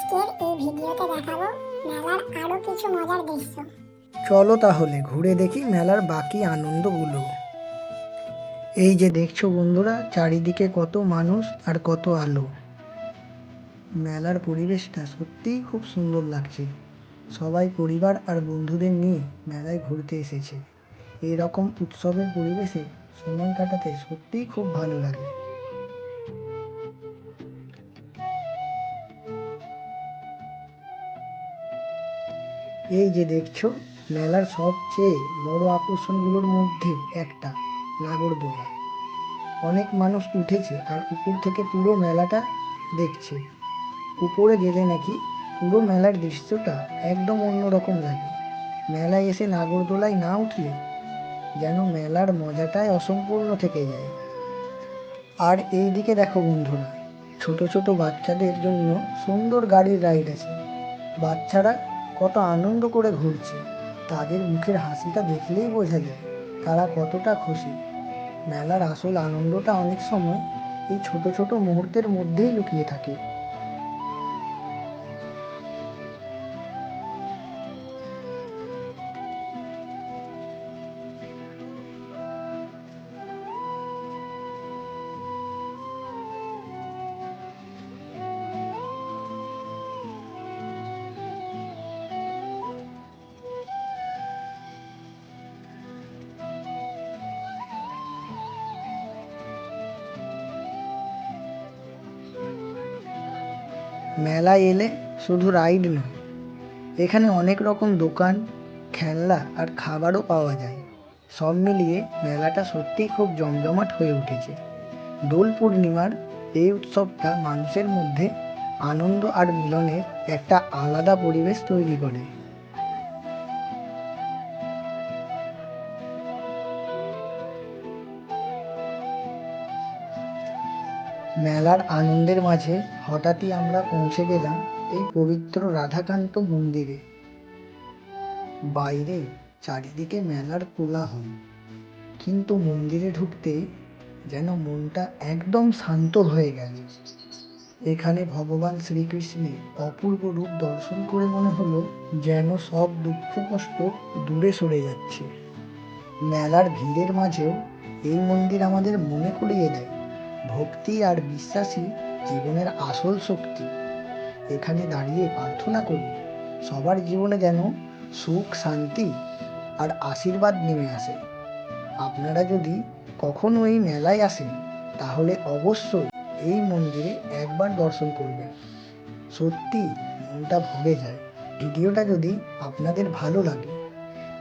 আজকের এই ভিডিওতে দেখাবো মেলার আরো কিছু মজার দৃশ্য। চলো তাহলে ঘুরে দেখি মেলার বাকি আনন্দগুলো। এই যে দেখছো বন্ধুরা, চারিদিকে কত মানুষ আর কত আলো। মেলার পরিবেশটা সত্যিই খুব সুন্দর লাগছে। সবাই পরিবার আর বন্ধুদের নিয়ে মেলায় ঘুরতে এসেছে। এরকম উৎসবের পরিবেশে সময় কাটাতে সত্যিই খুব ভালো লাগে। এই যে দেখছো, মেলার সবচেয়ে বড় আকর্ষণগুলোর মধ্যে একটা নাগরদোলা। অনেক মানুষ উঠেছে আর উপর থেকে পুরো মেলাটা দেখছে। উপরে গেলে নাকি পুরো মেলার দৃশ্যটা একদম অন্যরকম লাগে। মেলায় এসে নাগরদোলায় না উঠলে যেন মেলার মজাটাই অসম্পূর্ণ থেকে যায়। আর এই দিকে দেখো বন্ধুরা, ছোট ছোট বাচ্চাদের জন্য সুন্দর গাড়ির রাইড আছে। বাচ্চারা কত আনন্দ করে ঘুরছে। তাদের মুখের হাসিটা দেখলেই বোঝা যায় তারা কতটা খুশি। মেলার আসল আনন্দটা অনেক সময় এই ছোট ছোট মুহূর্তের মধ্যেই লুকিয়ে থাকে। মেলায় এলে শুধু রাইড নয়, এখানে অনেক রকম দোকান, খেলনা আর খাবারও পাওয়া যায়। সব মিলিয়ে মেলাটা সত্যিই খুব জমজমাট হয়ে উঠেছে। দোল পূর্ণিমার এই উৎসবটা মানুষের মধ্যে আনন্দ আর মিলনের একটা আলাদা পরিবেশ তৈরি করে। মেলার আনন্দের মাঝে হঠাৎই আমরা পৌঁছে গেলাম এই পবিত্র রাধাকান্ত মন্দিরে। বাইরে চারিদিকে মেলার কোলাহল, কিন্তু মন্দিরে ঢুকতেই যেন মনটা একদম শান্ত হয়ে গেল। এখানে ভগবান শ্রীকৃষ্ণের অপূর্ব রূপ দর্শন করে মনে হলো যেন সব দুঃখ কষ্ট দূরে সরে যাচ্ছে। মেলার ভিড়ের মাঝেও এই মন্দির আমাদের মনে করিয়ে দেয় ভক্তি আর বিশ্বাসই জীবনের আসল শক্তি। এখানে দাঁড়িয়ে প্রার্থনা করি সবার জীবনে যেন সুখ, শান্তি আর আশীর্বাদ নেমে আসে। আপনারা যদি কখনো এই মেলায় আসেন তাহলে অবশ্যই এই মন্দিরে একবার দর্শন করবেন। সত্যি মনটা ভরে যায়। ভিডিওটা যদি আপনাদের ভালো লাগে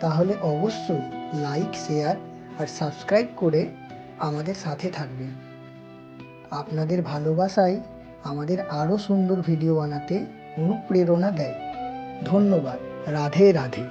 তাহলে অবশ্যই লাইক, শেয়ার আর সাবস্ক্রাইব করে আমাদের সাথে থাকবেন। আপনাদের ভালোবাসাই আমাদের আরও সুন্দর ভিডিও বানাতে অনুপ্রেরণা দেয়। ধন্যবাদ। রাধে রাধে।